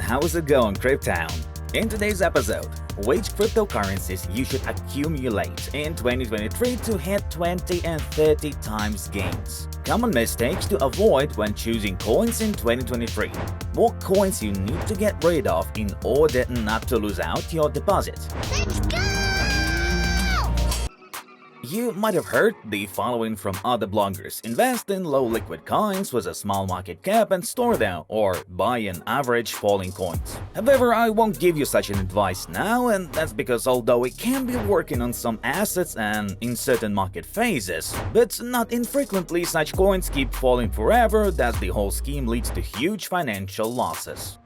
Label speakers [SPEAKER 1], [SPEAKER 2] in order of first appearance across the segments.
[SPEAKER 1] how's it going, Cryptown? In today's episode, which cryptocurrencies you should accumulate in 2023 to hit 20 and 30 times gains. Common mistakes to avoid when choosing coins in 2023. What coins you need to get rid of in order not to lose out your deposit.
[SPEAKER 2] Let's go!
[SPEAKER 1] You might have heard the following from other bloggers: invest in low liquid coins with a small market cap and store them, or buy an average falling coins. However, I won't give you such an advice now, and that's because although it can be working on some assets and in certain market phases, but not infrequently such coins keep falling forever, thus the whole scheme leads to huge financial losses.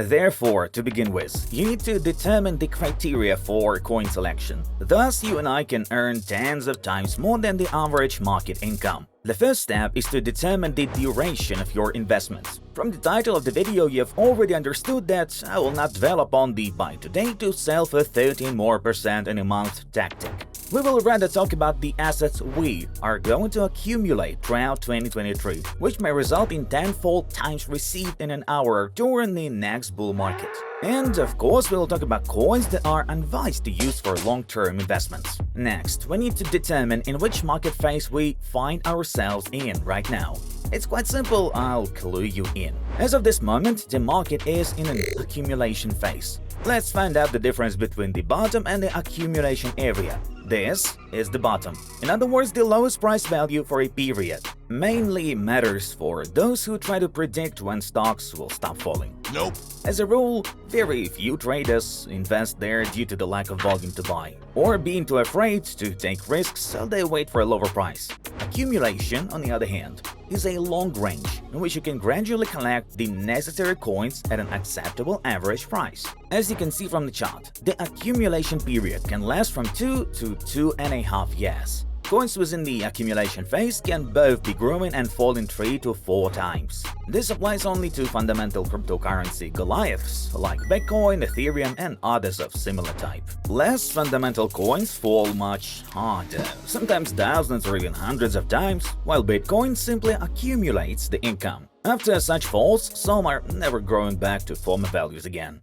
[SPEAKER 1] Therefore, to begin with, you need to determine the criteria for coin selection. Thus, you and I can earn tens of times more than the average market income. The first step is to determine the duration of your investments. From the title of the video, you have already understood that I will not dwell upon the buy today to sell for 13% more in a month tactic. We will rather talk about the assets we are going to accumulate throughout 2023, which may result in tenfold times received in an hour during the next bull market. And of course, we'll talk about coins that are unwise to use for long-term investments. Next, we need to determine in which market phase we find ourselves in right now. It's quite simple, I'll clue you in. As of this moment, the market is in an accumulation phase. Let's find out the difference between the bottom and the accumulation area. This is the bottom. In other words, the lowest price value for a period. Mainly matters for those who try to predict when stocks will stop falling.
[SPEAKER 2] Nope.
[SPEAKER 1] As a rule, very few traders invest there due to the lack of volume to buy, or being too afraid to take risks, so they wait for a lower price. Accumulation, on the other hand, is a long range in which you can gradually collect the necessary coins at an acceptable average price. As you can see from the chart, the accumulation period can last from 2 to 2.5 years. Coins within the accumulation phase can both be growing and falling 3 to 4 times. This applies only to fundamental cryptocurrency Goliaths like Bitcoin, Ethereum, and others of similar type. Less fundamental coins fall much harder, sometimes thousands or even hundreds of times, while Bitcoin simply accumulates the income. After such falls, some are never growing back to former values again.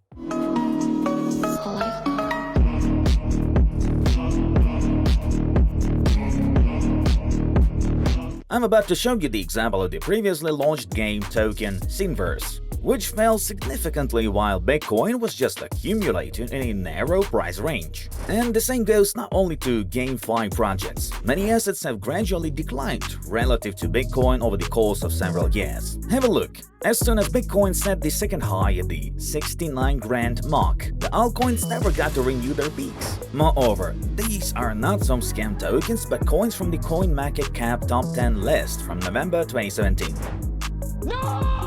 [SPEAKER 1] I'm about to show you the example of the previously launched game token Sinverse, which fell significantly while Bitcoin was just accumulating in a narrow price range. And the same goes not only to GameFi projects. Many assets have gradually declined relative to Bitcoin over the course of several years. Have a look. As soon as Bitcoin set the second high at the 69 grand mark, the altcoins never got to renew their peaks. Moreover, these are not some scam tokens but coins from the CoinMarketCap Top 10 list from November 2017.
[SPEAKER 2] No!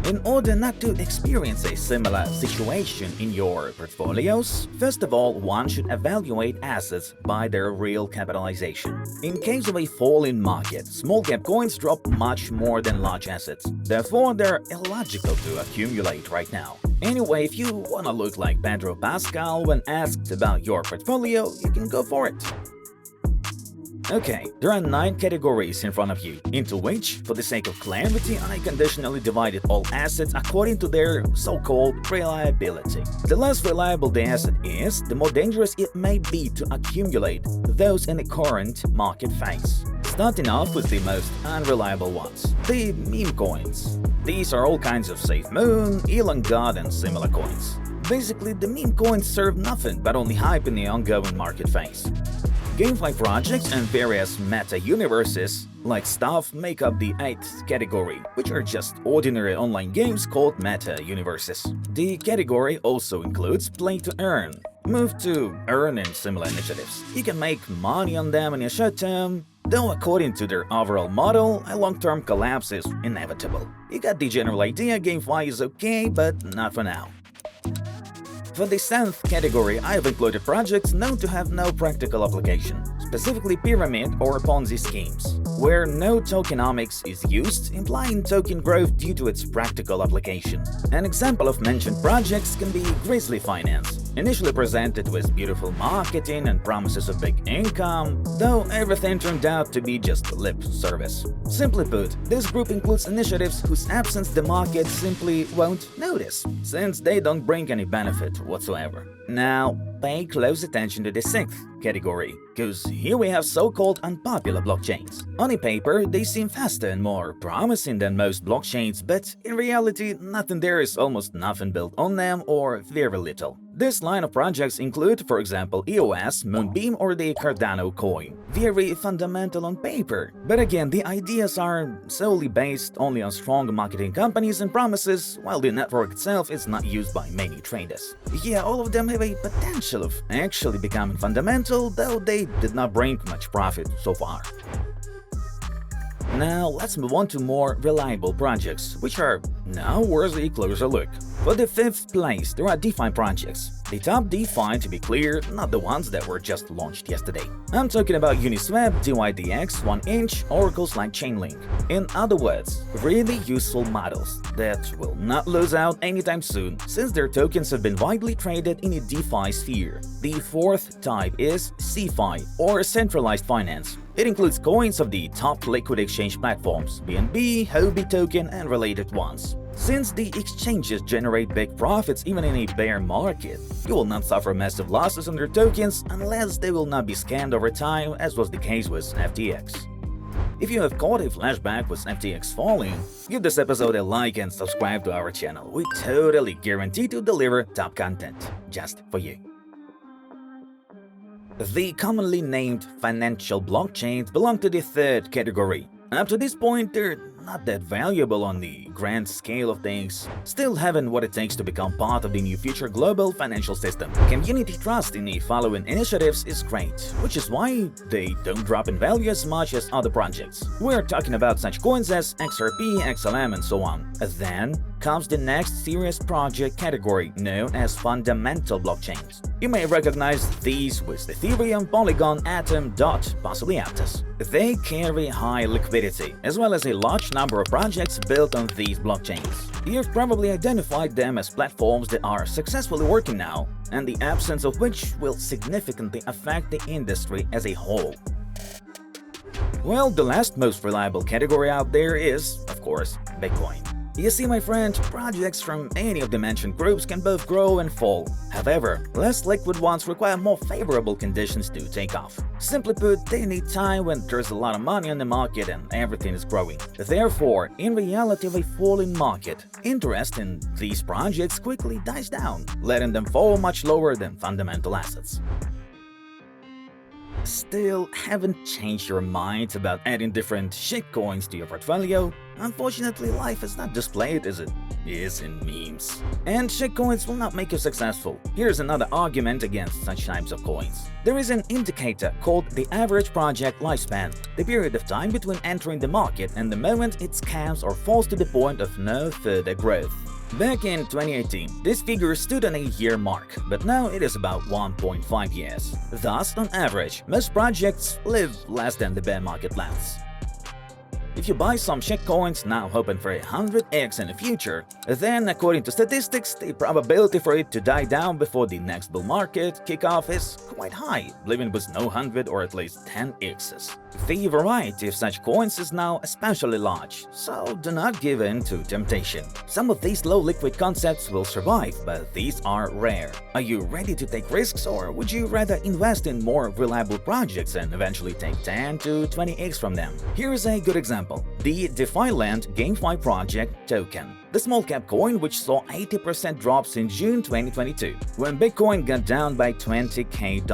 [SPEAKER 1] In order not to experience a similar situation in your portfolios, first of all, one should evaluate assets by their real capitalization. In case of a falling market, small-cap coins drop much more than large assets. Therefore, they're illogical to accumulate right now. Anyway, if you wanna look like Pedro Pascal when asked about your portfolio, you can go for it. Okay, there are 9 categories in front of you, into which, for the sake of clarity, I conditionally divided all assets according to their so-called reliability. The less reliable the asset is, the more dangerous it may be to accumulate those in the current market phase. Starting off with the most unreliable ones, the meme coins. These are all kinds of SafeMoon, Elon God, and similar coins. Basically, the meme coins serve nothing but only hype in the ongoing market phase. GameFi projects and various meta-universes like stuff make up the 8th category, which are just ordinary online games called meta-universes. The category also includes play-to-earn, move-to-earn, and similar initiatives. You can make money on them in a short term, though according to their overall model, a long-term collapse is inevitable. You got the general idea, GameFi is okay, but not for now. For the 7th category, I have included projects known to have no practical application, specifically pyramid or Ponzi schemes. where no tokenomics is used, implying token growth due to its practical application. An example of mentioned projects can be Grizzly Finance, initially presented with beautiful marketing and promises of big income, though everything turned out to be just lip service. Simply put, this group includes initiatives whose absence the market simply won't notice, since they don't bring any benefit whatsoever. Now, pay close attention to the sixth category, because here we have so-called unpopular blockchains. On paper, they seem faster and more promising than most blockchains, but in reality, nothing there is almost nothing built on them or very little. This line of projects include, for example, EOS, Moonbeam, or the Cardano coin. Very fundamental on paper, but again, the ideas are solely based only on strong marketing companies and promises, while the network itself is not used by many traders. Yeah, all of them have a potential of actually becoming fundamental, though they did not bring much profit so far. Now, let's move on to more reliable projects, which are now worth a closer look. For the fifth place, there are DeFi projects. The top DeFi, to be clear, not the ones that were just launched yesterday. I'm talking about Uniswap, DYDX, 1inch, Oracle's like Chainlink. In other words, really useful models that will not lose out anytime soon, since their tokens have been widely traded in a DeFi sphere. The fourth type is CeFi, or centralized finance. It includes coins of the top liquid exchange platforms, BNB, Huobi token, and related ones. Since the exchanges generate big profits even in a bear market, you will not suffer massive losses on their tokens unless they will not be scanned over time, as was the case with FTX. If you have caught a flashback with FTX falling, give this episode a like and subscribe to our channel. We totally guarantee to deliver top content just for you. The commonly named financial blockchains belong to the third category. Up to this point, they're not that valuable on the grand scale of things, still having what it takes to become part of the new future global financial system. Community trust in the following initiatives is great, which is why they don't drop in value as much as other projects. We're talking about such coins as XRP, XLM, and so on. Then comes the next serious project category, known as fundamental blockchains. You may recognize these with Ethereum, Polygon, Atom, Dot, possibly Aptos. They carry high liquidity, as well as a large number of projects built on these blockchains. You've probably identified them as platforms that are successfully working now, and the absence of which will significantly affect the industry as a whole. Well, the last most reliable category out there is, of course, Bitcoin. You see, my friend, projects from any of the mentioned groups can both grow and fall. However, less liquid ones require more favorable conditions to take off. Simply put, they need time when there's a lot of money on the market and everything is growing. Therefore, in reality of a falling market, interest in these projects quickly dies down, letting them fall much lower than fundamental assets. Still haven't changed your mind about adding different shitcoins to your portfolio? Unfortunately, life is not displayed as it is in memes. And shitcoins will not make you successful. Here's another argument against such types of coins. There is an indicator called the average project lifespan, the period of time between entering the market and the moment it scams or falls to the point of no further growth. Back in 2018, this figure stood on a year mark, but now it is about 1.5 years. Thus, on average, most projects live less than the bear market lasts. If you buy some shitcoins now hoping for 100x in the future, then according to statistics, the probability for it to die down before the next bull market kickoff is quite high, leaving with no 100 or at least 10x's. The variety of such coins is now especially large, so do not give in to temptation. Some of these low liquid concepts will survive, but these are rare. Are you ready to take risks, or would you rather invest in more reliable projects and eventually take 10 to 20x from them? Here's a good example: the DeFiland GameFi project token, the small cap coin which saw 80% drops in June 2022, when Bitcoin got down by $20k.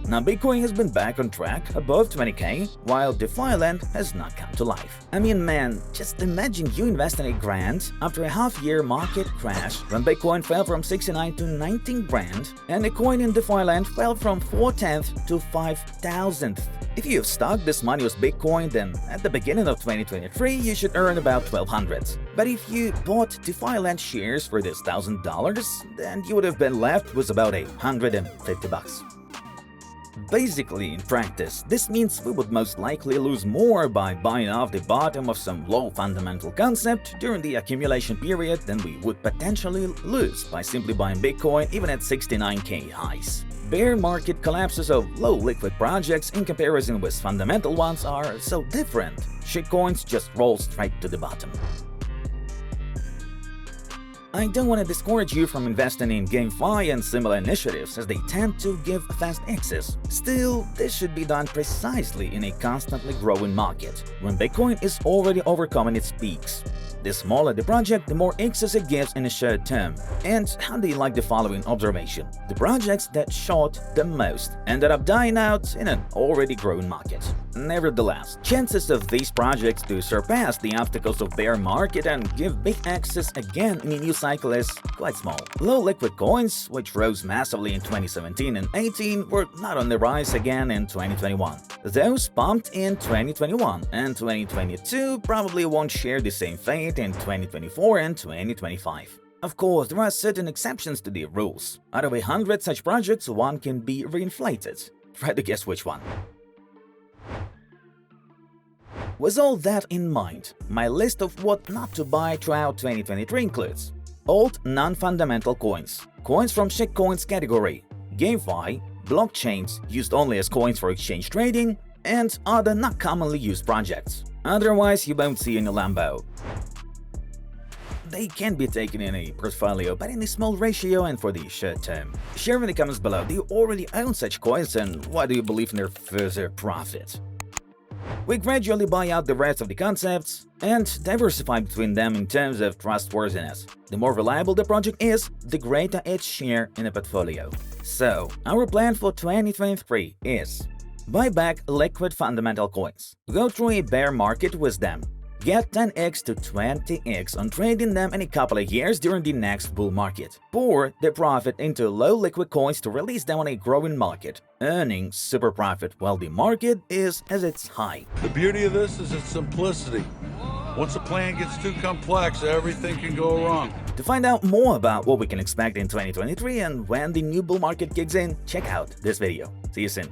[SPEAKER 1] Now Bitcoin has been back on track above 20k, while DeFiland has not come to life. I mean, man, just imagine you invest in $1,000 after a half-year market crash when Bitcoin fell from 69 to 19 grand, and a coin in DeFiland fell from 4/10 to 5,000th. If you've stuck this money with Bitcoin, then at the beginning of 2023 you should earn about 1,200. But if you bought DeFiland shares for this $1,000, then you would have been left with about $150. Basically, in practice, this means we would most likely lose more by buying off the bottom of some low fundamental concept during the accumulation period than we would potentially lose by simply buying Bitcoin even at 69K highs. Bear market collapses of low liquid projects in comparison with fundamental ones are so different. Shitcoins just roll straight to the bottom. I don't want to discourage you from investing in GameFi and similar initiatives as they tend to give fast access. Still, this should be done precisely in a constantly growing market, when Bitcoin is already overcoming its peaks. The smaller the project, the more access it gives in the short term. And how do you like the following observation? The projects that short the most ended up dying out in an already growing market. Nevertheless, chances of these projects to surpass the obstacles of bear market and give big access again in a new cycle is quite small. Low liquid coins, which rose massively in 2017 and 18, were not on the rise again in 2021. Those pumped in 2021 and 2022 probably won't share the same fate in 2024 and 2025. Of course, there are certain exceptions to the rules. Out of 100 such projects, one can be reinflated. Try to guess which one. With all that in mind, my list of what not to buy throughout 2023 includes old non-fundamental coins, coins from shitcoins category, GameFi, blockchains used only as coins for exchange trading, and other not commonly used projects. Otherwise, you won't see any Lambo. They can be taken in a portfolio, but in a small ratio and for the short term. Share in the comments below, do you already own such coins and why do you believe in their further profit? We gradually buy out the rest of the concepts and diversify between them in terms of trustworthiness. The more reliable the project is, the greater its share in the portfolio. So, our plan for 2023 is: buy back liquid fundamental coins. Go through a bear market with them. Get 10x to 20x on trading them in a couple of years during the next bull market. Pour the profit into low liquid coins to release them on a growing market, earning super profit while the market is at its high.
[SPEAKER 3] The beauty of this is its simplicity. Once a plan gets too complex, everything can go wrong.
[SPEAKER 1] To find out more about what we can expect in 2023 and when the new bull market kicks in, check out this video. See you soon.